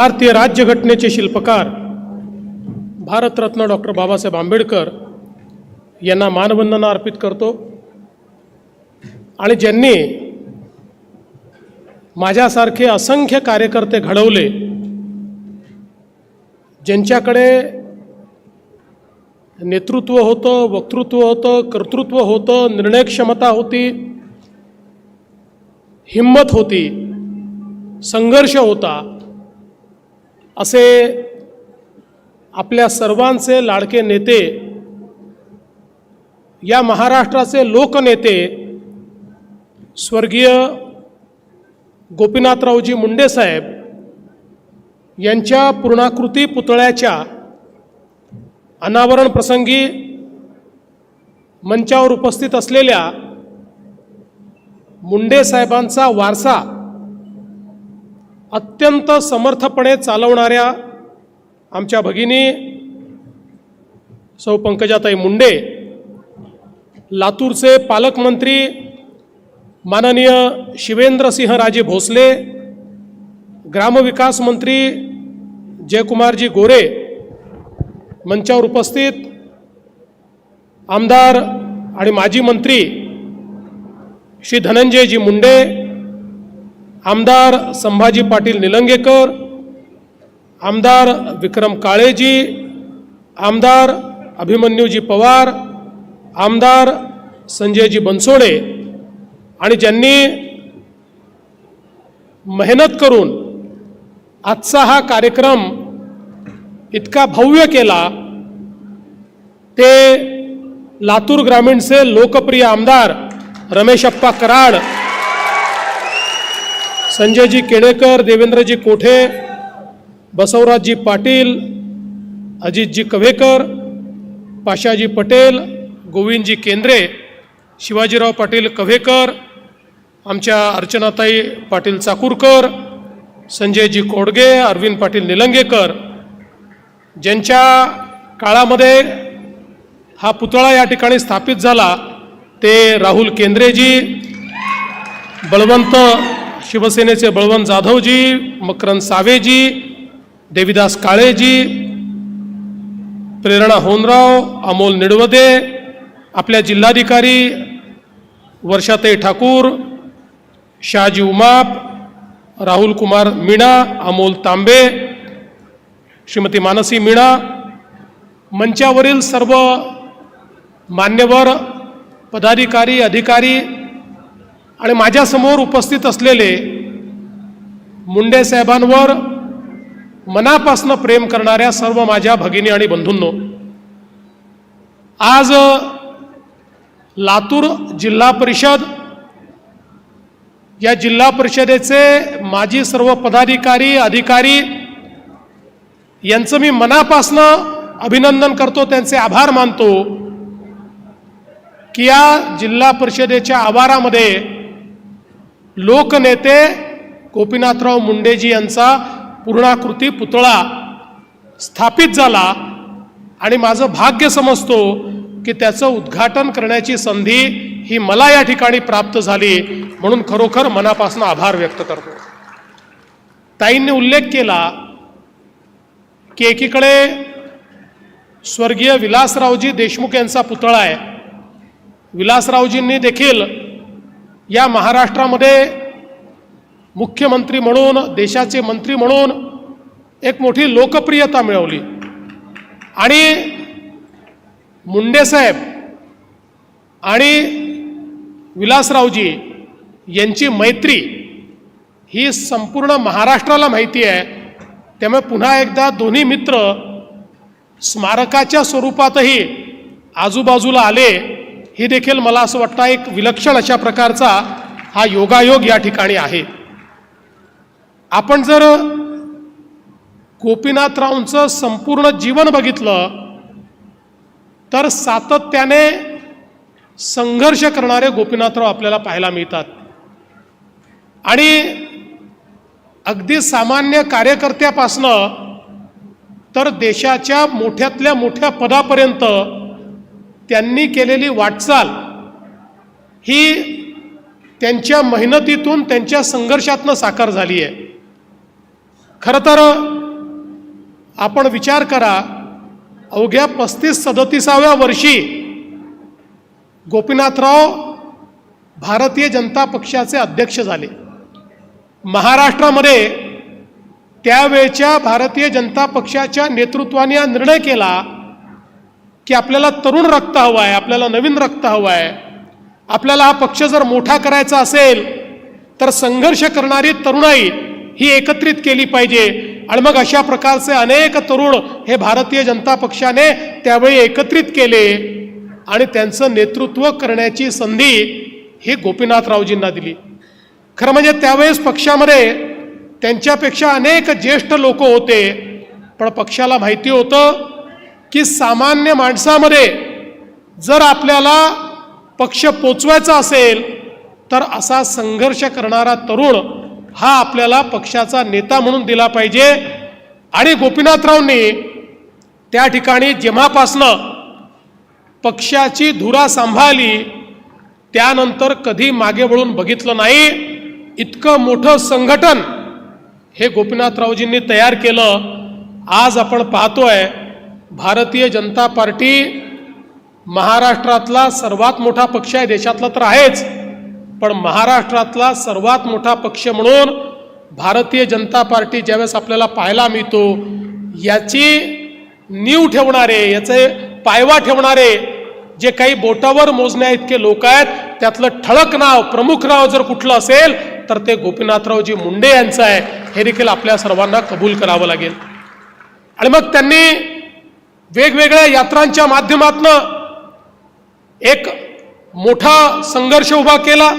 भारतीय राज्यघटनेचे शिल्पकार भारतरत्न डॉक्टर बाबासाहेब आंबेडकर यांना मानवंदना अर्पित करतो आणि ज्यांनी माझ्यासारखे असंख्य कार्यकर्ते घडवले, ज्यांच्याकडे नेतृत्व होतं, वक्तृत्व होतं, कर्तृत्व होतं, निर्णय क्षमता होती, हिम्मत होती, संघर्ष होता, असे आपल्या सर्वांचे लाडके नेते, या महाराष्ट्राचे लोकनेते स्वर्गीय गोपीनाथरावजी मुंडे साहेब यांच्या पूर्णाकृती पुतळ्याच्या अनावरण प्रसंगी मंचावर उपस्थित असलेल्या मुंडे साहेबांचा वारसा अत्यंत समर्थपणे चालवणाऱ्या आमच्या भगिनी सौ पंकजाताई मुंडे, लातूरचे पालकमंत्री माननीय शिवेंद्रसिंहराजे भोसले, ग्रामविकास मंत्री जयकुमारजी गोरे, मंचावर उपस्थित आमदार आणि माजी मंत्री श्री धनंजयजी मुंडे, आमदार संभाजी पाटील निलंगेकर, आमदार विक्रम काळेजी, आमदार अभिमन्यूजी पवार, आमदार संजयजी बनसोडे, आणि ज्यांनी मेहनत करून आजचा हा कार्यक्रम इतका भव्य केला, ते लातूर ग्रामीणचे लोकप्रिय आमदार रमेशप्पा कराड, संजयजी केळेकर, देवेंद्रजी कोठे, बसवराजजी पाटील, अजितजी कव्हेकर, पाशाजी पटेल, गोविंदजी केंद्रे, शिवाजीराव पाटील कव्हेकर, आमच्या अर्चनाताई पाटील चाकूरकर, संजयजी कोडगे, अरविंद पाटील निलंगेकर, ज्यांच्या काळामध्ये हा पुतळा या ठिकाणी स्थापित झाला, ते राहुल केंद्रेजी, बळवंत शिवसेनेचे बळवंत जाधवजी, मकरंद सावेजी, देविदास काळेजी, प्रेरणा होनराव, अमोल निडवदे, आपल्या जिल्हाधिकारी वर्षाताई ठाकूर, शहाजी उमाप, राहुल कुमार मीणा, अमोल तांबे, श्रीमती मानसी मीणा, मंचावरील सर्व मान्यवर पदाधिकारी, अधिकारी आणि माझ्यासमोर उपस्थित असलेले मुंडे साहेबांवर मनापासून प्रेम करणाऱ्या सर्व माझ्या भगिनी आणि बंधूंनो, आज लातूर जिल्हा परिषद, या जिल्हा परिषदेचे माजी सर्व पदाधिकारी, अधिकारी यांचं मी मनापासून अभिनंदन करतो, त्यांचे आभार मानतो की या जिल्हा परिषदेच्या आवारामध्ये लोकनेते गोपीनाथराव मुंडेजी यांचा पूर्णाकृती पुतळा स्थापित झाला, आणि माझं भाग्य समजतो की त्याचं उद्घाटन करण्याची संधी ही मला या ठिकाणी प्राप्त झाली, म्हणून खरोखर मनापासून आभार व्यक्त करतो. ताईंनी उल्लेख केला की एकीकडे स्वर्गीय विलासरावजी देशमुख यांचा पुतळा आहे. विलासरावजींनी देखील या महाराष्ट्रामध्ये मुख्यमंत्री म्हणून, देशाचे मंत्री म्हणून एक मोठी लोकप्रियता मिळवली, आणि मुंडे साहेब आणि विलासरावजी यांची मैत्री ही संपूर्ण महाराष्ट्राला माहिती आहे. त्यामुळे पुन्हा एकदा दोन्ही मित्र स्मारकाच्या स्वरूपातही आजूबाजूला आले, ही देखील मला असं वाटतं एक विलक्षण अशा प्रकारचा हा योगायोग या ठिकाणी आहे. आपण जर गोपीनाथरावांचं संपूर्ण जीवन बघितलं तर सातत्याने संघर्ष करणारे गोपीनाथराव आपल्याला पाहायला मिळतात, आणि अगदी सामान्य कार्यकर्त्यापासनं तर देशाच्या मोठ्यातल्या मोठ्या पदापर्यंत त्यांनी केलेली वाटचाल ही त्यांच्या मेहनतीतून, त्यांच्या संघर्षातून साकार झाली आहे. खरं तर आपण विचार करा, अवघ्या 35-37व्या वर्षी गोपीनाथराव भारतीय जनता पक्षाचे अध्यक्ष झाले. महाराष्ट्रामध्ये त्यावेळच्या भारतीय जनता पक्षाच्या नेतृत्वाने हा निर्णय केला की आपल्याला तरुण रक्त हवं आहे, आपल्याला नवीन रक्त हवं आहे. आपल्याला हा पक्ष जर मोठा करायचा असेल तर संघर्ष करणारी तरुणाई ही एकत्रित केली पाहिजे. आणि मग अशा प्रकारचे अनेक तरुण हे भारतीय जनता पक्षाने त्यावेळी एकत्रित केले आणि त्यांचं नेतृत्व करण्याची संधी ही गोपीनाथरावजींना दिली. खरं म्हणजे त्यावेळेस पक्षामध्ये त्यांच्यापेक्षा अनेक ज्येष्ठ लोक होते, पण पक्षाला माहिती होतं की सामान्य माणसामध्ये जर आपल्याला पक्ष पोचवायचा असेल तर असा संघर्ष करणारा तरुण हा आपल्याला पक्षाचा नेता म्हणून दिला पाहिजे. आणि गोपीनाथरावनी त्या ठिकाणी जेव्हापासनं पक्षाची धुरा सांभाळली त्यानंतर कधी मागे वळून बघितलं नाही. इतकं मोठं संघटन हे गोपीनाथरावजींनी तयार केलं. आज आपण पाहतोय भारतीय जनता पार्टी महाराष्ट्रातला सर्वात मोठा पक्ष आहे, देशातला तर आहेच, पण महाराष्ट्रातला सर्वात मोठा पक्ष म्हणून भारतीय जनता पार्टी ज्यावेळेस आपल्याला पाहायला मिळतो, याची नीव ठेवणारे, याचे पायवा ठेवणारे जे काही बोटावर मोजण्या इतके लोक आहेत, त्यातलं ठळक नाव, प्रमुख नाव जर कुठलं असेल तर ते गोपीनाथरावजी मुंडे यांचं आहे. हे देखील आपल्या सर्वांना कबूल करावं लागेल. आणि मग त्यांनी वेगवेगळ्या यात्रांच्या माध्यमातून एक मोठा संघर्ष उभा केला.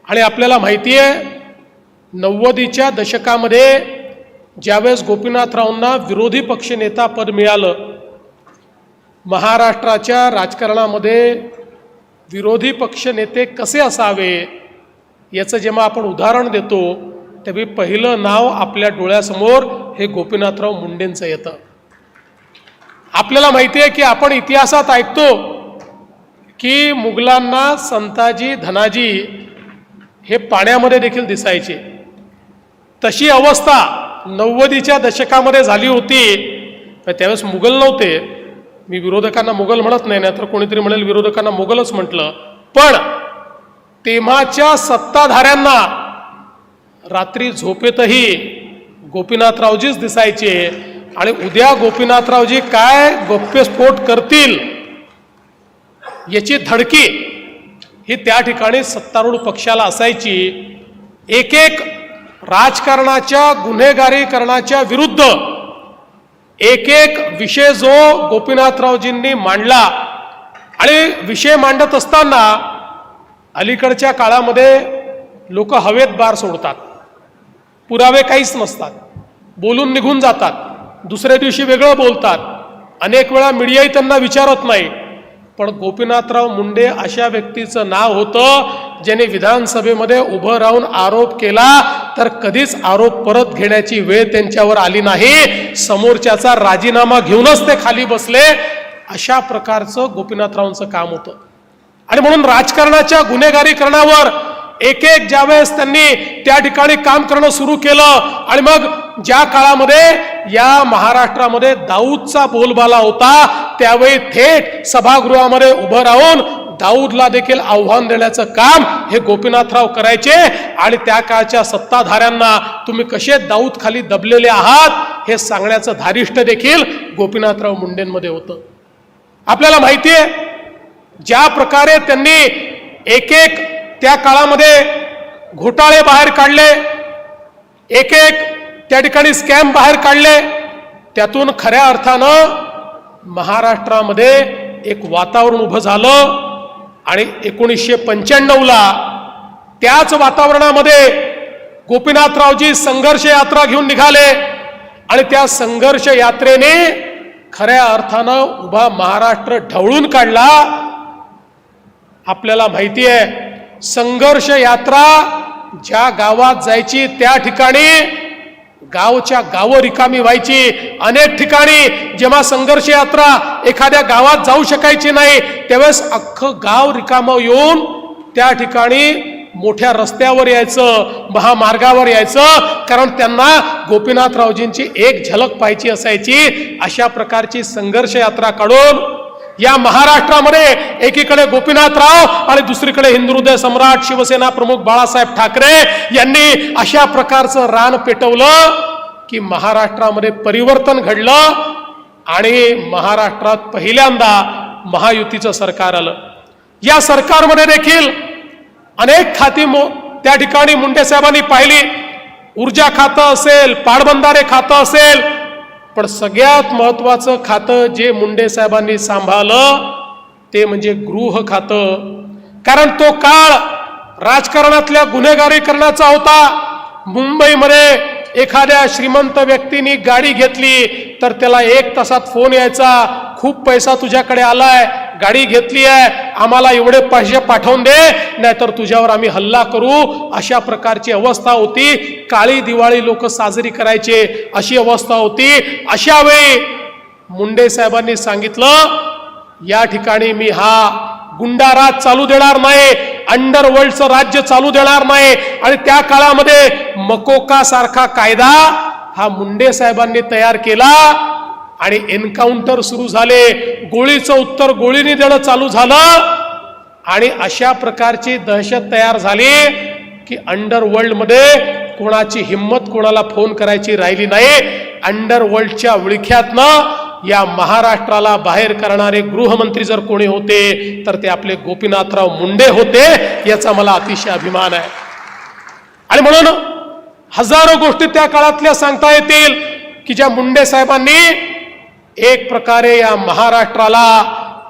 आणि आपल्याला माहिती आहे 90च्या दशकामध्ये ज्यावेळेस गोपीनाथरावांना विरोधी पक्षनेता पद मिळालं, महाराष्ट्राच्या राजकारणामध्ये विरोधी पक्षनेते कसे असावे याचं जेव्हा आपण उदाहरण देतो तेव्हा पहिलं नाव आपल्या डोळ्यासमोर हे गोपीनाथराव मुंडेंचं येतं. आपल्याला माहिती आहे की आपण इतिहासात ऐकतो की मुघलांना संताजी धनाजी हे पाण्यामध्ये देखील दिसायचे. तशी अवस्था 90च्या दशकामध्ये झाली होती. त्यावेळेस मुघल नव्हते, मी विरोधकांना मुघल म्हणत नाही, नाहीतर कोणीतरी म्हणेल विरोधकांना मुघलच म्हटलं, पण तेव्हाच्या सत्ताधाऱ्यांना रात्री झोपेतही गोपीनाथरावजीच दिसायचे. आणि उद्या गोपीनाथरावजी काय गौप्यस्फोट करतील याची धडकी ही त्या ठिकाणी सत्तारूढ पक्षाला असायची. एक एक राजकारणाच्या गुन्हेगारीकरणाच्या विरुद्ध एक एक विषय जो गोपीनाथरावजींनी मांडला. आणि विषय मांडत असताना अलीकडच्या काळामध्ये लोक हवेत बार सोडतात, पुरावे काहीच नसतात, बोलून निघून जातात, दुसऱ्या दिवशी वेगळं बोलतात, अनेक वेळा मीडियाही त्यांना विचारत नाही. पण गोपीनाथराव मुंडे अशा व्यक्तीचं नाव होतं ज्याने विधानसभेमध्ये उभं राहून आरोप केला तर कधीच आरोप परत घेण्याची वेळ त्यांच्यावर आली नाही. समोरच्याचा राजीनामा घेऊनच ते खाली बसले. अशा प्रकारचं गोपीनाथरावांचं काम होतं. आणि म्हणून राजकारणाच्या गुन्हेगारीकरणावर एक एक ज्यावेळेस त्यांनी त्या ठिकाणी काम करणं सुरू केलं आणि मग ज्या काळामध्ये या महाराष्ट्रामध्ये दाऊदचा बोलबाला होता त्यावेळी थेट सभागृहामध्ये उभं राहून दाऊदला देखील आव्हान देण्याचं काम हे गोपीनाथराव करायचे. आणि त्या काळच्या सत्ताधाऱ्यांना तुम्ही कसे दाऊद खाली दबलेले आहात हे सांगण्याचं धारिष्ट देखील गोपीनाथराव मुंडेंमध्ये होतं. आपल्याला माहिती आहे ज्या प्रकारे त्यांनी एक एक त्या काळामध्ये घोटाळे बाहेर काढले, एक एक त्या ठिकाणी स्कॅम बाहेर काढले, त्यातून खऱ्या अर्थानं महाराष्ट्रामध्ये एक वातावरण उभं झालं. आणि 1995ला त्याच वातावरणामध्ये गोपीनाथरावजी संघर्ष यात्रा घेऊन निघाले आणि त्या संघर्ष यात्रेने खऱ्या अर्थानं उभा महाराष्ट्र ढवळून काढला. आपल्याला माहिती आहे संघर्ष यात्रा ज्या गावात जायची त्या ठिकाणी गावच्या गावं रिकामी व्हायची. अनेक ठिकाणी जेव्हा संघर्ष यात्रा एखाद्या गावात जाऊ शकायची नाही त्यावेळेस अख्खं गाव रिकामं येऊन त्या ठिकाणी मोठ्या रस्त्यावर यायचं, महामार्गावर यायचं, कारण त्यांना गोपीनाथरावजींची एक झलक पाहायची असायची. अशा प्रकारची संघर्ष यात्रा काढून या महाराष्ट्रामध्ये एकीकडे गोपीनाथराव आणि दुसरीकडे हिंदुहृदय सम्राट शिवसेना प्रमुख बाळासाहेब ठाकरे यांनी अशा प्रकारचं रान पेटवलं की महाराष्ट्रामध्ये परिवर्तन घडलं आणि महाराष्ट्रात पहिल्यांदा महायुतीचं सरकार आलं. या सरकारमध्ये देखील अनेक खाती त्या ठिकाणी मुंडे साहेबांनी पाहिली. ऊर्जा खातं असेल, पाटबंधारे खातं असेल, पण सगळ्यात महत्वाचं खातं जे मुंडे साहेबांनी सांभाळलं ते म्हणजे गृह खातं. कारण तो काळ राजकारणातल्या गुन्हेगारीकरणाचा होता. मुंबईमध्ये एखाद्या श्रीमंत व्यक्तीने गाडी घेतली तर त्याला 1 तासात फोन यायचा, खूप पैसा तुझ्याकडे आलाय, गाडी घेतली आहे, आम्हाला एवढे पैसे पाठवून दे, नाहीतर तुझ्यावर आम्ही हल्ला करू. अशा प्रकारची अवस्था होती. काळी दिवाळी लोक साजरी करायचे अशी अवस्था होती. अशा वेळी मुंडे साहेबांनी सांगितलं, या ठिकाणी मी हा गुंडाराज चालू देणार नाही, अंडरवर्ल्डचं राज्य चालू देणार नाही. आणि त्या काळामध्ये मकोका सारखा कायदा हा मुंडे साहेबांनी तयार केला आणि एन्काउंटर सुरू झाले. गोळीचं उत्तर गोळीने देणं चालू झालं आणि अशा प्रकारची दहशत तयार झाली की अंडरवर्ल्डमध्ये कोणाची हिम्मत कोणाला फोन करायची राहिली नाही. अंडरवर्ल्डच्या विळख्यातनं या महाराष्ट्राला बाहेर करणारे गृहमंत्री जर कोणी होते तर ते आपले गोपीनाथराव मुंडे होते. याचा मला अतिशय अभिमान आहे. आणि म्हणून हजारो गोष्टी त्या काळातल्या सांगता येतील की ज्या मुंडे साहेबांनी एक प्रकारे या महाराष्ट्राला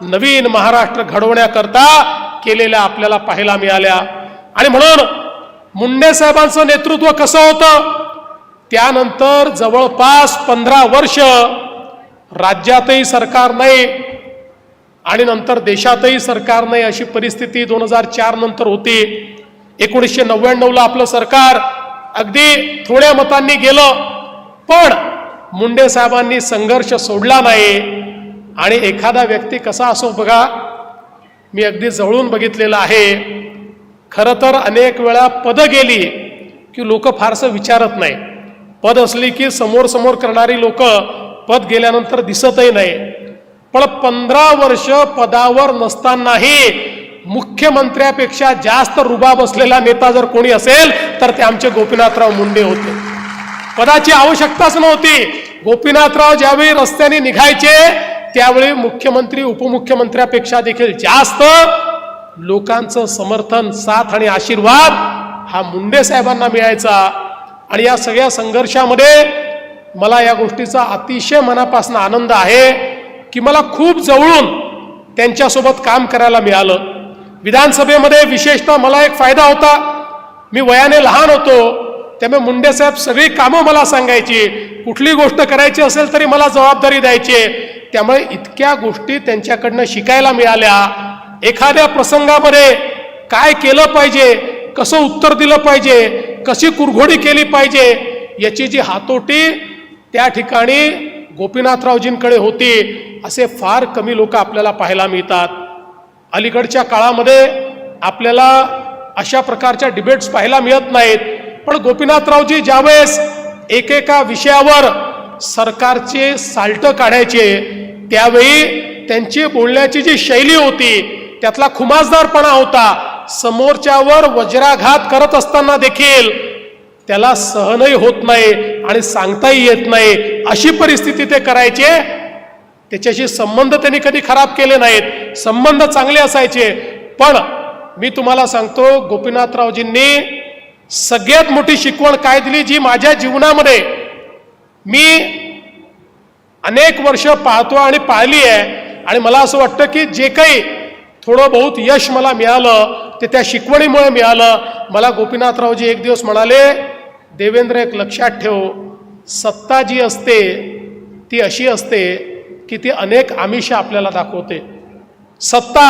नवीन महाराष्ट्र घडवण्याकरता केलेल्या आपल्याला पाहायला मिळाल्या. आणि म्हणून मुंडे साहेबांचं नेतृत्व कसं होतं, त्यानंतर जवळपास 15 वर्ष राज्यातही सरकार नाही आणि नंतर देशातही सरकार नाही अशी परिस्थिती 2004 नंतर होती. 1999ला आपलं सरकार अगदी थोड्या मतांनी गेलं, पण मुंडे साहेबांनी संघर्ष सोडला नाही. आणि एखादा व्यक्ती कसा असो बघा, मी अगदी जवळून बघितलेलं आहे. खरं तर अनेक वेळा पदं गेली की लोक फारसं विचारत नाही. पद असली की समोर समोर करणारी लोक पद गेल्यानंतर दिसतही नाही. पण 15 वर्ष पदावर नसतानाही मुख्यमंत्र्यापेक्षा जास्त रुबाब असलेला नेता जर कोणी असेल तर ते आमचे गोपीनाथराव मुंडे होते. पदाची आवश्यकताच नव्हती. गोपीनाथराव ज्यावेळी रस्त्याने निघायचे त्यावेळी मुख्यमंत्री उपमुख्यमंत्र्यापेक्षा देखील जास्त लोकांचं समर्थन, साथ आणि आशीर्वाद हा मुंडे साहेबांना मिळायचा. आणि या सगळ्या संघर्षामध्ये मला या गोष्टीचा अतिशय मनापासून आनंद आहे की मला खूप जवळून त्यांच्यासोबत काम करायला मिळालं. विधानसभेमध्ये विशेषतः मला एक फायदा होता, मी वयाने लहान होतो, त्यामुळे मुंडे साहेब सगळी कामं मला सांगायची. कुठली गोष्ट करायची असेल तरी मला जबाबदारी द्यायची. त्यामुळे इतक्या गोष्टी त्यांच्याकडनं शिकायला मिळाल्या. एखाद्या प्रसंगामध्ये काय केलं पाहिजे, कसं उत्तर दिलं पाहिजे, कशी कुरघोडी केली पाहिजे, याची जी हातोटी त्या ठिकाणी गोपीनाथरावजींकडे होती असे फार कमी लोक आपल्याला पाहायला मिळतात. अलीकडच्या काळामध्ये आपल्याला अशा प्रकारच्या डिबेट्स पाहायला मिळत नाहीत. पण गोपीनाथरावजी ज्यावेळेस एकेका विषयावर सरकारचे साल्ट काढायचे त्यावेळी त्यांची बोलण्याची जी शैली होती त्यातला खुमासदारपणा होता. समोरच्यावर वज्राघात करत असताना देखील त्याला सहनही होत नाही आणि सांगताही येत नाही अशी परिस्थिती ते करायचे. त्याच्याशी संबंध त्यांनी कधी खराब केले नाहीत, संबंध चांगले असायचे. पण मी तुम्हाला सांगतो, गोपीनाथरावजींनी सगळ्यात मोठी शिकवण काय दिली जी माझ्या जीवनामध्ये मी अनेक वर्ष पाहतो आणि पाहिली आहे. आणि मला असं वाटतं की जे काही थोडं बहुत यश मला मिळालं ते त्या शिकवणीमुळे मिळालं. मला गोपीनाथरावजी एक दिवस म्हणाले, देवेंद्र एक लक्षात ठेव, सत्ता जी असते ती अशी असते की ती अनेक आमिष आपल्याला दाखवते. सत्ता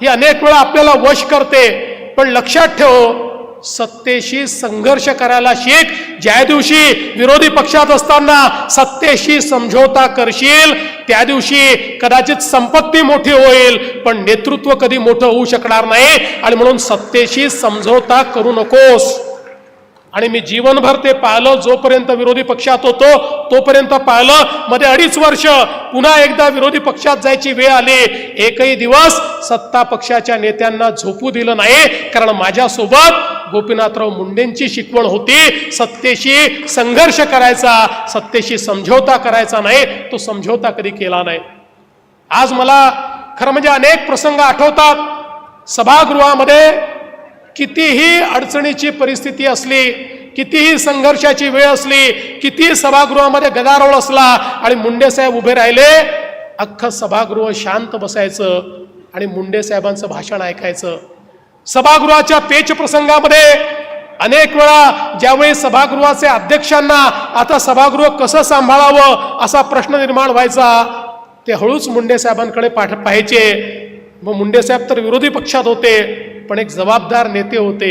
ही अनेक वेळा आपल्याला वश करते, पण लक्षात ठेव सत्तेशी संघर्ष करायला शिक. ज्या दिवशी विरोधी पक्षात असताना सत्तेशी समझोता करशील त्या दिवशी कदाचित संपत्ती मोठी होईल पण नेतृत्व कधी मोठं होऊ शकणार नाही. आणि म्हणून सत्तेशी समझोता करू नकोस. आणि मी जीवनभर ते पाहिलं. जोपर्यंत विरोधी पक्षात होतो तोपर्यंत पाहिलं. मध्ये 2.5 वर्ष पुन्हा एकदा विरोधी पक्षात जायची वेळ आली. एकही दिवस सत्ता पक्षाच्या नेत्यांना झोपू दिलं नाही. कारण माझ्यासोबत गोपीनाथराव मुंडेंची शिकवण होती. सत्तेशी संघर्ष करायचा, सत्तेशी समझोता करायचा नाही. तो समझोता कधी केला नाही. आज मला खरं म्हणजे अनेक प्रसंग आठवतात. सभागृहामध्ये कितीही अडचणीची परिस्थिती असली, कितीही संघर्षाची वेळ असली, कितीही सभागृहामध्ये गदारोळ असला आणि मुंडे साहेब उभे राहिले, अख्खं सभागृह शांत बसायचं आणि मुंडे साहेबांचं भाषण ऐकायचं. सभागृहाच्या पेच प्रसंगामध्ये अनेक वेळा ज्यावेळी सभागृहाचे अध्यक्षांना आता सभागृह कसं सांभाळावं असा प्रश्न निर्माण व्हायचा, ते हळूच मुंडे साहेबांकडे पाहायचे. मग मुंडे साहेब तर विरोधी पक्षात होते पण एक जबाबदार नेते होते.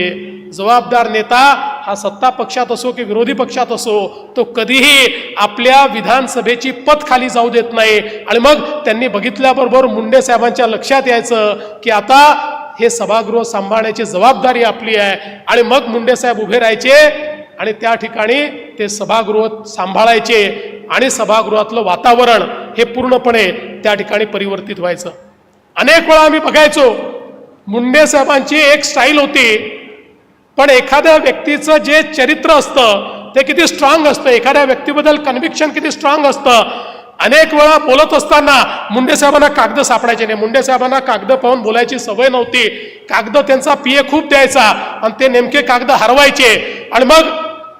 जबाबदार नेता हा सत्ता पक्षात असो की विरोधी पक्षात असो तो कधीही आपल्या विधानसभेची पत खाली जाऊ देत नाही. आणि मग त्यांनी बघितल्याबरोबर मुंडे साहेबांच्या लक्षात यायचं की आता हे सभागृह सांभाळण्याची जबाबदारी आपली आहे. आणि मग मुंडे साहेब उभे राहायचे आणि त्या ठिकाणी ते सभागृह सांभाळायचे आणि सभागृहातलं वातावरण हे पूर्णपणे त्या ठिकाणी परिवर्तित व्हायचं. अनेक वेळा आम्ही बघायचो मुंडे साहेबांची एक स्टाईल होती पण एखाद्या व्यक्तीचं जे चरित्र असतं ते किती स्ट्रॉंग असतं, एखाद्या व्यक्तीबद्दल कन्व्हिक्शन किती स्ट्रॉंग असतं. अनेक वेळा बोलत असताना मुंडे साहेबांना कागद सापडायचे नाही. मुंडे साहेबांना कागद पाहून बोलायची सवय नव्हती. कागद त्यांचा पीए खूप द्यायचा आणि ते नेमके कागद हरवायचे आणि मग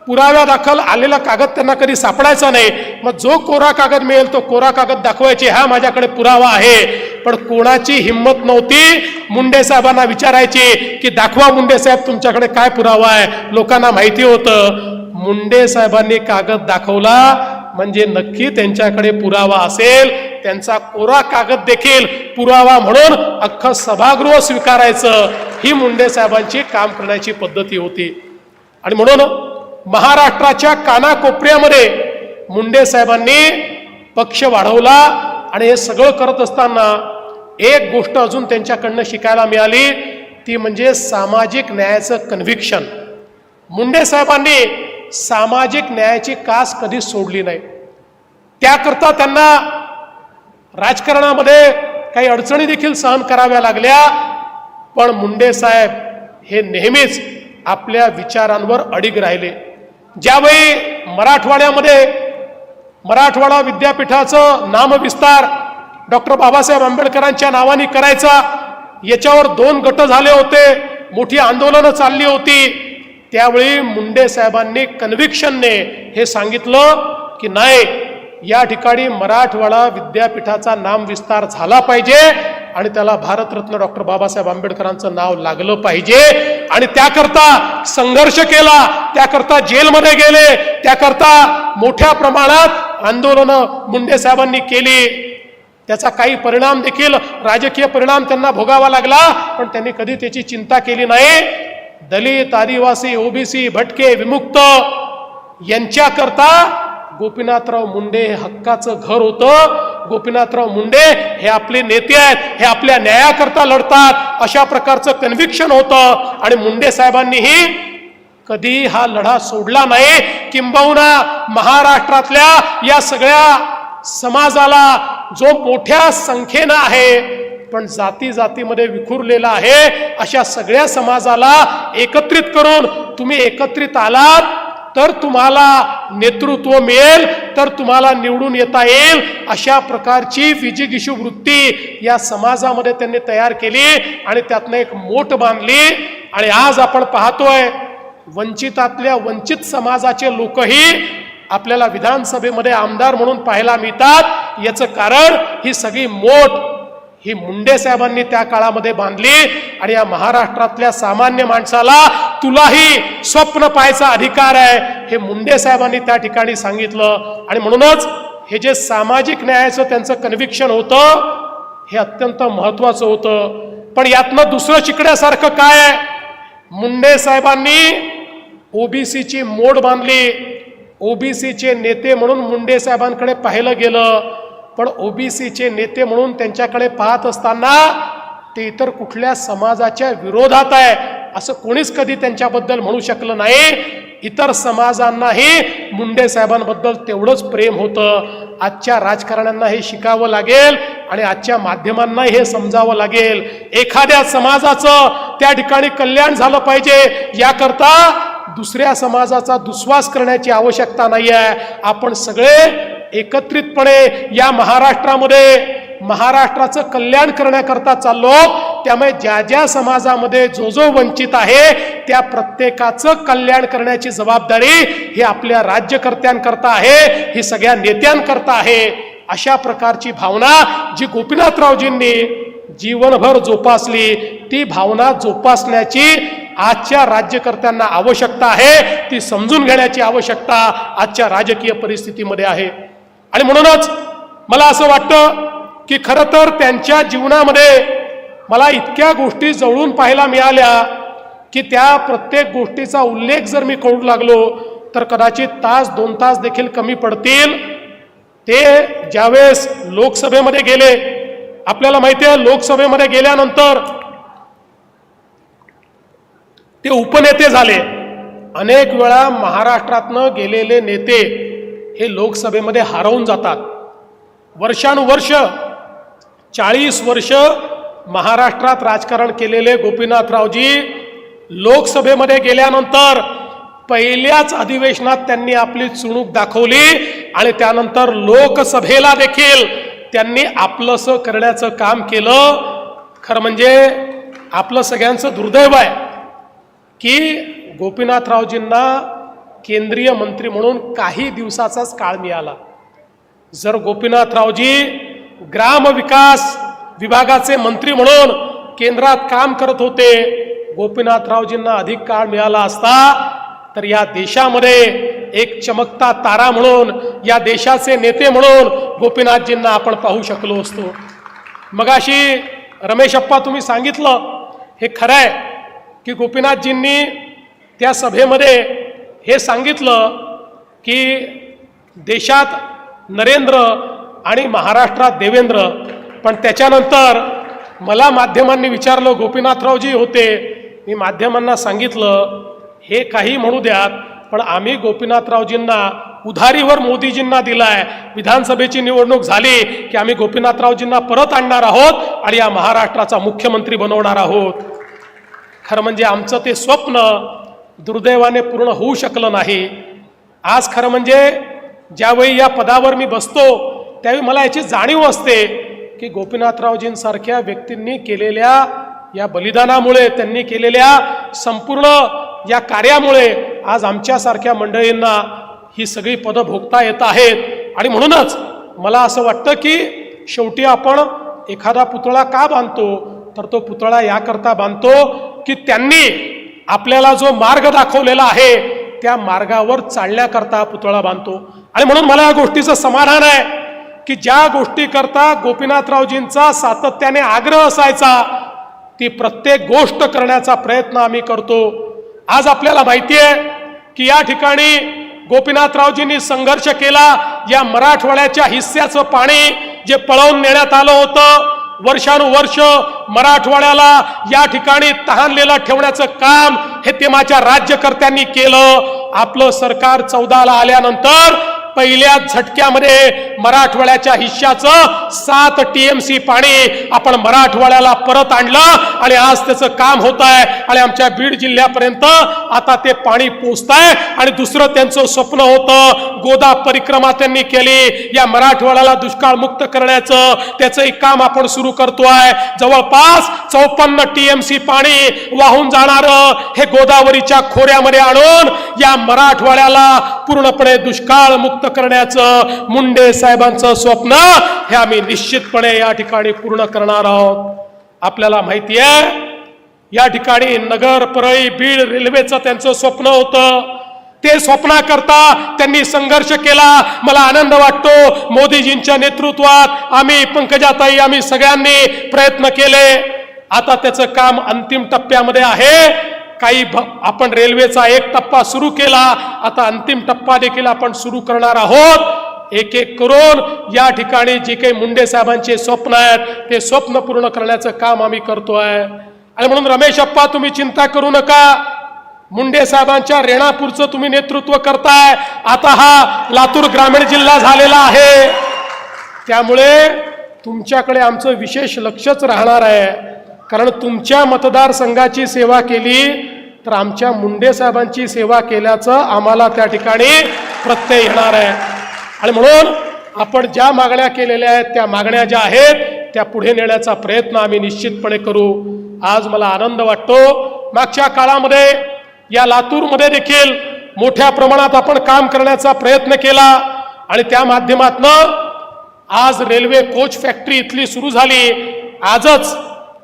पुराव्यादाखल आलेला कागद त्यांना कधी सापडायचा नाही. मग जो कोरा कागद मिळेल तो कोरा कागद दाखवायचे, हा माझ्याकडे पुरावा आहे. पण कोणाची हिंमत नव्हती मुंडे साहेबांना विचारायची की दाखवा मुंडे साहेब तुमच्याकडे काय पुरावा आहे. लोकांना माहिती होतं मुंडे साहेबांनी कागद दाखवला म्हणजे नक्की त्यांच्याकडे पुरावा असेल. त्यांचा कोरा कागद देखील पुरावा म्हणून अख्खं सभागृह स्वीकारायचं. ही मुंडे साहेबांची काम करण्याची पद्धती होती. आणि म्हणून महाराष्ट्राच्या कानाकोपऱ्यामध्ये मुंडे साहेबांनी पक्ष वाढवला. आणि हे सगळं करत असताना एक गोष्ट अजून त्यांच्याकडनं शिकायला मिळाली, ती म्हणजे सामाजिक न्यायाचं कन्व्हिक्शन. मुंडे साहेबांनी सामाजिक न्यायाची कास कधी सोडली नाही. त्याकरता त्यांना राजकारणामध्ये काही अडचणी देखील सहन कराव्या लागल्या पण मुंडे साहेब हे नेहमीच आपल्या विचारांवर अडिग राहिले. ज्यावेळी मराठवाड्यामध्ये मराठवाडा विद्यापीठाचं नामविस्तार डॉक्टर बाबासाहेब आंबेडकरांच्या नावाने करायचा, याच्यावर 2 गट झाले होते, मोठी आंदोलनं चालली होती. त्यावेळी मुंडे साहेबांनी कन्व्हिक्शनने हे सांगितलं की नाही, या ठिकाणी मराठवाडा विद्यापीठाचा नामविस्तार झाला पाहिजे आणि त्याला भारतरत्न डॉक्टर बाबासाहेब आंबेडकरांचं नाव लागलं पाहिजे. आणि त्याकरता संघर्ष केला, त्याकरता जेलमध्ये गेले, त्याकरता मोठ्या प्रमाणात आंदोलनं मुंडे साहेबांनी केली. त्याचा काही परिणाम देखील राजकीय परिणाम त्यांना भोगावा लागला पण त्यांनी कधी त्याची चिंता केली नाही. दलित, आदिवासी, ओबीसी, भटके, विमुक्त यांच्याकरता गोपीनाथराव मुंडे हे हक्काचं घर होतं. गोपीनाथराव मुंडे हे आपले नेते आहेत, हे आपल्या न्यायाकरता लढतात, अशा प्रकारचं कन्व्हिक्शन होतं. आणि मुंडे साहेबांनीही कधी हा लढा सोडला नाही. किंबहुना महाराष्ट्रातल्या या सगळ्या समाजाला जो मोठ्या संख्येनं आहे पण जाती जातीमध्ये विखुरलेला आहे, अशा सगळ्या समाजाला एकत्रित करून तुम्ही एकत्रित आलात तर तुम्हाला नेतृत्व मिळेल, तर तुम्हाला निवडून येता येईल, अशा प्रकारची विजिगीषू वृत्ती या समाजामध्ये त्यांनी तयार केली आणि त्यातनं एक मोठ बांधली. आणि आज आपण पाहतोय वंचितातल्या वंचित समाजाचे लोकही आपल्याला विधानसभेमध्ये आमदार म्हणून पाहायला मिळतात. याचं कारण ही सगळी मोठ ही मुंडे साहेबांनी त्या काळामध्ये बांधली. आणि या महाराष्ट्रातल्या सामान्य माणसाला तुलाही स्वप्न पाहायचा अधिकार आहे हे मुंडे साहेबांनी त्या ठिकाणी सांगितलं. आणि म्हणूनच हे जे सामाजिक न्यायाचं त्यांचं कन्व्हिक्शन होतं हे अत्यंत महत्वाचं होतं. पण यातनं दुसरं शिकण्यासारखं काय आहे, मुंडे साहेबांनी ओबीसीची मोड बांधली. ओबीसीचे नेते म्हणून मुंडे साहेबांकडे पाहिलं गेलं, पण ओबीसीचे नेते म्हणून त्यांच्याकडे पाहत असताना ते इतर कुठल्या समाजाच्या विरोधात आहे असं कोणीच कधी त्यांच्याबद्दल म्हणू शकलं नाही. इतर समाजांनाही मुंडे साहेबांबद्दल तेवढंच प्रेम होतं. आजच्या राजकारण्यांना हे शिकावं लागेल आणि आजच्या माध्यमांनाही हे समजावं लागेल. एखाद्या समाजाचं त्या ठिकाणी कल्याण झालं पाहिजे याकरता दुसऱ्या समाजाचा दुस्वास करण्याची आवश्यकता नाही आहे. आपण सगळे एकत्रितपणे या महाराष्ट्राचं कल्याण करण्याकरता चाललो. त्यामुळे ज्या ज्या समाजामध्ये जो जो वंचित आहे त्या प्रत्येकाचं कल्याण करण्याची जबाबदारी ही आपल्या राज्यकर्त्यांकरता आहे, ही सगळ्या नेत्यांकरता आहे. अशा प्रकारची भावना जी गोपीनाथरावजींनी जीवनभर जोपासली, ती भावना जोपासण्याची आजच्या राज्यकर्त्यांना आवश्यकता आहे. ती समजून घेण्याची आवश्यकता आजच्या राजकीय परिस्थितीमध्ये आहे. आणि म्हणूनच मला असं वाटतं की खरं तर त्यांच्या जीवनामध्ये मला इतक्या गोष्टी जवळून पाहायला मिळाल्या की त्या प्रत्येक गोष्टीचा उल्लेख जर मी करू लागलो तर कदाचित तास 2 तास देखील कमी पडतील. ते ज्यावेळेस लोकसभेमध्ये गेले, आपल्याला माहिती आहे लोकसभेमध्ये गेल्यानंतर ते उपनेते झाले. अनेक वेळा महाराष्ट्रातनं गेलेले नेते हे लोकसभेमध्ये हरवून जातात. वर्षानुवर्ष 40 वर्ष महाराष्ट्रात राजकारण केलेले गोपीनाथरावजी लोकसभेमध्ये गेल्यानंतर पहिल्याच अधिवेशनात त्यांनी आपली चुणूक दाखवली आणि त्यानंतर लोकसभेला देखील त्यांनी आपलंसं करण्याचं काम केलं. खरं म्हणजे आपलं सगळ्यांचं दुर्दैव आहे की गोपीनाथरावजींना केंद्रीय मंत्री म्हणून काही दिवसाचाच काळ मिळाला. जर गोपीनाथरावजी ग्रामविकास विभागाचे मंत्री म्हणून केंद्रात काम करत होते, गोपीनाथरावजींना अधिक काळ मिळाला असता तर या देशामध्ये एक चमकता तारा म्हणून, या देशाचे नेते म्हणून गोपीनाथजींना आपण पाहू शकलो असतो. मगाशी रमेशप्पा तुम्ही सांगितलं हे खरं आहे की गोपीनाथजींनी त्या सभेमध्ये हे सांगितलं की देशात नरेंद्र आणि महाराष्ट्रात देवेंद्र. पण त्याच्यानंतर मला माध्यमांनी विचारलं, गोपीनाथरावजी होते, मी माध्यमांना सांगितलं हे काही म्हणू द्यात पण आम्ही गोपीनाथरावजींना उधारीवर मोदीजींना दिलाय. विधानसभेची निवडणूक झाली की आम्ही गोपीनाथरावजींना परत आणणार आहोत आणि या महाराष्ट्राचा मुख्यमंत्री बनवणार आहोत. खरं म्हणजे आमचं ते स्वप्न दुर्दैवाने पूर्ण होऊ शकलं नाही. आज खरं म्हणजे ज्यावेळी या पदावर मी बसतो त्यावेळी मला याची जाणीव असते की गोपीनाथरावजींसारख्या व्यक्तींनी केलेल्या या बलिदानामुळे, त्यांनी केलेल्या संपूर्ण या कार्यामुळे आज आमच्यासारख्या मंडळींना ही सगळी पदं भोगता येत आहेत. आणि म्हणूनच मला असं वाटतं की शेवटी आपण एखादा पुतळा का बांधतो तर तो पुतळा याकरता बांधतो की त्यांनी आपल्याला जो मार्ग दाखवलेला आहे त्या मार्गावर चालण्याकरता पुतळा बांधतो. आणि म्हणून मला या गोष्टीचं समाधान आहे की ज्या गोष्टी करता गोपीनाथरावजींचा सातत्याने आग्रह असायचा ती प्रत्येक गोष्ट करण्याचा प्रयत्न आम्ही करतो. आज आपल्याला माहिती आहे की या ठिकाणी गोपीनाथरावजींनी संघर्ष केला. या मराठवाड्याच्या हिस्स्याचं पाणी जे पळवून नेण्यात आलं होतं, वर्षानुवर्ष मराठवाड्याला या ठिकाणी तहानलेलं ठेवण्याचं काम हे तेव्हाच्या राज्यकर्त्यांनी केलं. आपलं सरकार 14ला आल्यानंतर पहिल्या झटक्यामध्ये मराठवाड्याच्या हिश्श्याचं 7 TMC पाणी आपण मराठवाड्याला परत आणलं आणि आज त्याचं काम होत आहे आणि आमच्या बीड जिल्ह्यापर्यंत आता ते पाणी पोहोचतंय. आणि दुसरं त्यांचं स्वप्न होतं, गोदा परिक्रमा त्यांनी केली, या मराठवाड्याला दुष्काळ मुक्त करण्याचं त्याचंही काम आपण सुरू करतोय. जवळपास 54 TMC पाणी वाहून जाणारं हे गोदावरीच्या खोऱ्यामध्ये आणून या मराठवाड्याला पूर्णपणे दुष्काळ मुक्त करण्याचं मुंडे साहेबांचं स्वप्न हे आम्ही निश्चितपणे या ठिकाणी पूर्ण करणार आहोत. आपल्याला माहिती आहे या ठिकाणी नगर, परळी, बीड रेल्वेचं त्यांचं स्वप्न होतं. ते स्वप्नाकरता त्यांनी संघर्ष केला. मला आनंद वाटतो मोदीजींच्या नेतृत्वात आम्ही, पंकजाताई, आम्ही सगळ्यांनी प्रयत्न केले. आता त्याचं काम अंतिम टप्प्यामध्ये आहे. आपण रेल्वेचा एक टप्पा सुरू केला, आता अंतिम टप्पा देखील आपण सुरू करणार आहोत। एक एक करून या ठिकाणी जे काही मुंडे साहेबांचे स्वप्न आहेत ते स्वप्न पूर्ण करण्याचं काम आम्ही करतोय। आणि म्हणून रमेश अप्पा, तुम्ही चिंता करू नका, मुंडे साहेबांच्या रेणापूरचं तुम्ही नेतृत्व करताय, आता हा लातूर ग्रामीण जिल्हा झालेला आहे, त्यामुळे तुमच्याकडे आमचं विशेष लक्षच राहणार आहे। कारण तुमच्या मतदारसंघाची सेवा केली तर आमच्या मुंडे साहेबांची सेवा केल्याचं आम्हाला त्या ठिकाणी प्रत्यय येणार आहे। आणि म्हणून आपण ज्या मागण्या केलेल्या आहेत त्या मागण्या ज्या आहेत त्या पुढे नेण्याचा प्रयत्न आम्ही निश्चितपणे करू। आज मला आनंद वाटतो, मागच्या काळामध्ये या लातूरमध्ये देखील मोठ्या प्रमाणात आपण काम करण्याचा प्रयत्न केला आणि त्या माध्यमातून आज रेल्वे कोच फॅक्टरी इथली सुरू झाली। आजच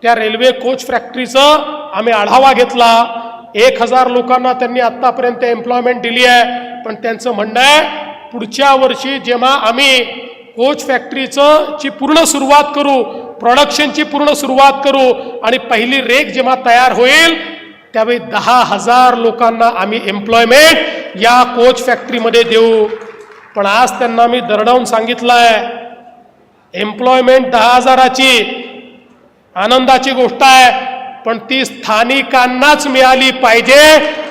त्या रेल्वे कोच फॅक्टरीचं आम्ही आढावा घेतला। 1000 लोकांना त्यांनी आतापर्यंत एम्प्लॉयमेंट दिली आहे, पण त्यांचं म्हणणं आहे पुढच्या वर्षी जेव्हा आम्ही कोच फॅक्टरीचं ची पूर्ण सुरुवात करू, प्रोडक्शनची पूर्ण सुरुवात करू आणि पहिली रेक जेव्हा तयार होईल त्यावेळी 10,000 लोकांना आम्ही एम्प्लॉयमेंट या कोच फॅक्टरीमध्ये देऊ। पण आज त्यांना मी दरडावून सांगितलंय, एम्प्लॉयमेंट 10,000ची आनंदाची गोष्ट आहे, पण ती स्थानिकांनाच मिळाली पाहिजे,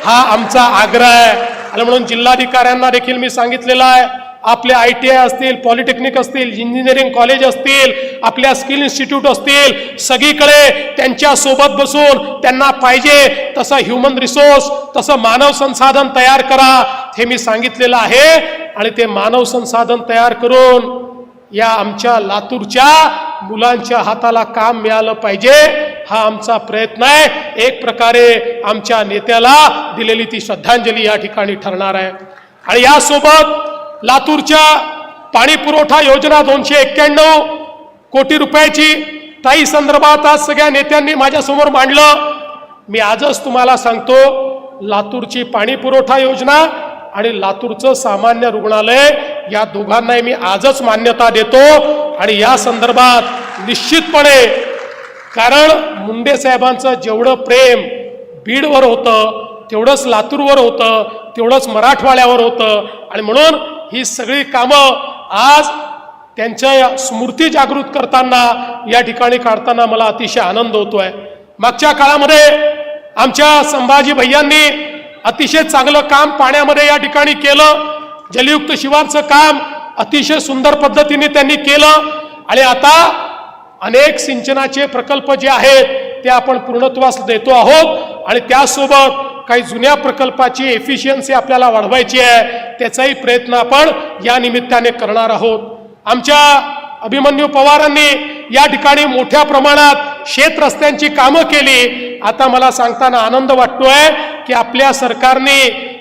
हा आमचा आग्रह आहे। आणि म्हणून जिल्हाधिकाऱ्यांना देखील मी सांगितलेलं आहे, आपले ITI असतील, पॉलिटेक्निक असतील, इंजिनिअरिंग कॉलेज असतील, आपल्या स्किल इन्स्टिट्यूट असतील, सगळीकडे त्यांच्या सोबत बसून त्यांना पाहिजे तसं ह्युमन रिसोर्स, तसं मानव संसाधन तयार करा, हे मी सांगितलेलं आहे। आणि ते मानव संसाधन तयार करून या आमच्या लातूरच्या मुलांच्या हाताला काम मिळालं पाहिजे, हा आमचा प्रयत्न आहे। एक प्रकारे आमच्या नेत्याला दिलेली ती श्रद्धांजली या ठिकाणी ठरणार आहे। आणि यासोबत लातूरच्या पाणी पुरवठा योजना 291 कोटी रुपयाची ताई संदर्भात आज सगळ्या नेत्यांनी माझ्यासमोर मांडलं। मी आजच तुम्हाला सांगतो, लातूरची पाणी पुरवठा योजना आणि लातूरचं सामान्य रुग्णालय या दोघांनाही मी आजच मान्यता देतो। आणि या संदर्भात निश्चितपणे, कारण मुंडे साहेबांचं जेवढं प्रेम बीडवर होतं तेवढंच लातूरवर होतं, तेवढंच मराठवाड्यावर होतं। आणि म्हणून ही सगळी कामं आज त्यांच्या स्मृती जागृत करताना या ठिकाणी काढताना मला अतिशय आनंद होतोय। मागच्या काळामध्ये आमच्या संभाजी भैयांनी अतिशय चांगलं काम पाण्यामध्ये या ठिकाणी केलं, जलयुक्त शिवारचं काम अतिशय सुंदर पद्धतीने त्यांनी केलं। आणि आता अनेक सिंचनाचे प्रकल्प जे आहेत ते आपण पूर्णत्वास देतो आहोत आणि त्यासोबत काही जुन्या प्रकल्पाची एफिशियन्सी आपल्याला वाढवायची आहे, त्याचाही प्रयत्न आपण या निमित्ताने करणार आहोत। आमच्या अभिमन्यू पवारांनी या ठिकाणी मोठ्या प्रमाणात शेत रस्त्यांची कामं केली। आता मला सांगताना आनंद वाटतोय की आपल्या सरकारने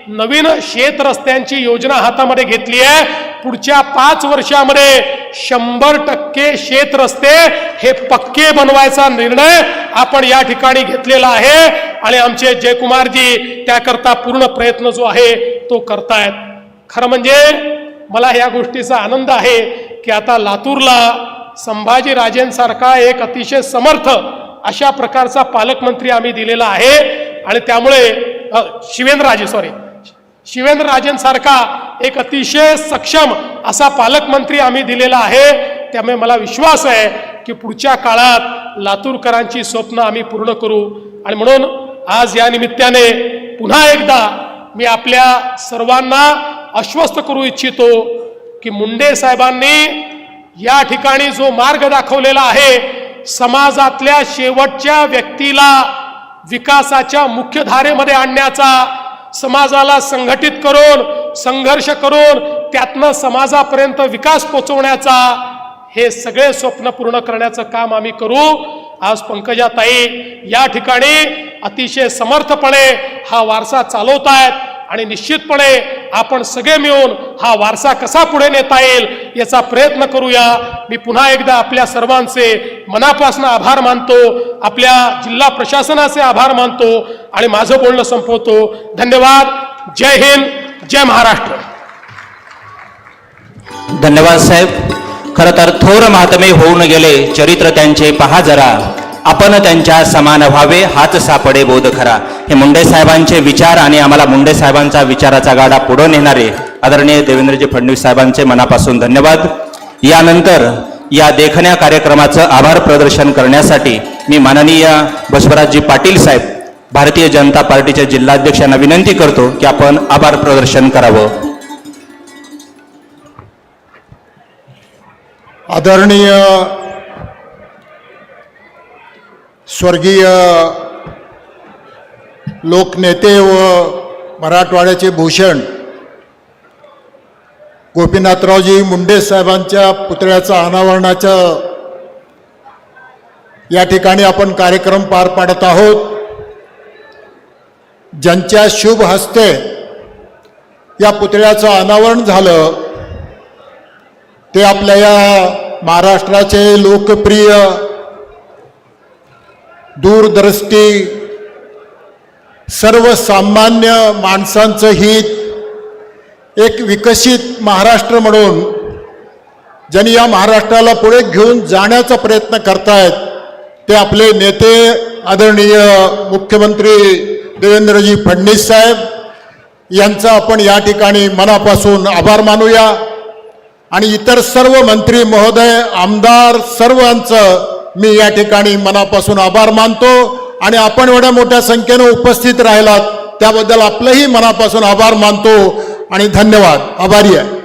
नवीन शेत रस्त्यांची योजना हातामध्ये घेतली आहे। पुढच्या 5 वर्षामध्ये 100% शेत रस्ते हे पक्के बनवायचा निर्णय आपण या ठिकाणी घेतलेला आहे आणि आमचे जयकुमारजी त्याकरता पूर्ण प्रयत्न जो आहे तो करतायत। खरं म्हणजे मला या गोष्टीचा आनंद आहे की आता लातूरला संभाजी राजेंसारखा एक अतिशय समर्थ अशा प्रकारचा पालकमंत्री आम्ही दिलेला आहे। आणि त्यामुळे शिवेंद्रराजेंसारखा एक अतिशय सक्षम असा पालकमंत्री आम्ही दिलेला आहे। त्यामुळे मला विश्वास आहे की पुढच्या काळात लातूरकरांची स्वप्न आम्ही पूर्ण करू। आणि म्हणून आज या निमित्ताने पुन्हा एकदा मी आपल्या सर्वांना आश्वस्त करू इच्छितो की मुंडे साहेबांनी या ठिकाणी जो मार्ग दाखवलेला आहे, समाजातल्या शेवटच्या व्यक्तीला विकासाच्या मुख्य धारेमध्ये आणण्याचा, समाजाला संघटित करून संघर्ष करून त्यातनं समाजापर्यंत विकास पोहोचवण्याचा, हे सगळे स्वप्न पूर्ण करण्याचं काम आम्ही करू। आज पंकजाताई या ठिकाणी अतिशय समर्थपणे हा वारसा चालवतायत आणि निश्चितपणे आपण सगळे मिळून हा वारसा कसा पुढे नेता येईल याचा प्रयत्न करूया। मी पुन्हा एकदा आपल्या सर्वांचे मनापासून आभार मानतो, आपल्या जिल्हा प्रशासनाचे आभार मानतो आणि माझं बोलणं संपवतो। धन्यवाद। जय हिंद, जय महाराष्ट्र। धन्यवाद साहेब। खरं तर थोर महात्मे होऊन गेले, चरित्र त्यांचे पहा जरा, आपण त्यांच्या समान व्हावे हाच सापडे बोध खरा. हे मुंडे साहेबांचे विचार आणि आम्हाला मुंडे साहेबांचा विचाराचा गाडा पुढे नेणारे आदरणीय देवेंद्रजी फडणवीस साहेबांचे मनापासून धन्यवाद. यानंतर या देखण्या कार्यक्रमाचं आभार प्रदर्शन करण्यासाठी मी माननीय बसवराजजी पाटील साहेब भारतीय जनता पार्टीच्या जिल्हाध्यक्षांना विनंती करतो की आपण आभार प्रदर्शन करावं. आदरणीय स्वर्गीय लोकनेते व मराठवाड्याचे भूषण गोपीनाथरावजी मुंडे साहेबांच्या पुतळ्याचं अनावरणाचं या ठिकाणी आपण कार्यक्रम पार पाडत आहोत. ज्यांच्या शुभ हस्ते या पुतळ्याचं अनावरण झालं ते आपल्या या महाराष्ट्राचे लोकप्रिय दूरदृष्टी सर्वसामान्य माणसांचं हित एक विकसित महाराष्ट्र म्हणून ज्यांनी या महाराष्ट्राला पुढे घेऊन जाण्याचा प्रयत्न करतायत ते आपले नेते आदरणीय मुख्यमंत्री देवेंद्रजी फडणवीस साहेब यांचा आपण या ठिकाणी मनापासून आभार मानूया. आणि इतर सर्व मंत्री महोदय आमदार सर्वांचं मी या ठिकाणी मनापासून आभार मानतो. आणि आपण एवढ्या मोठ्या संख्येनं उपस्थित राहिलात त्याबद्दल आपलंही मनापासून आभार मानतो आणि धन्यवाद. आभारी आहे.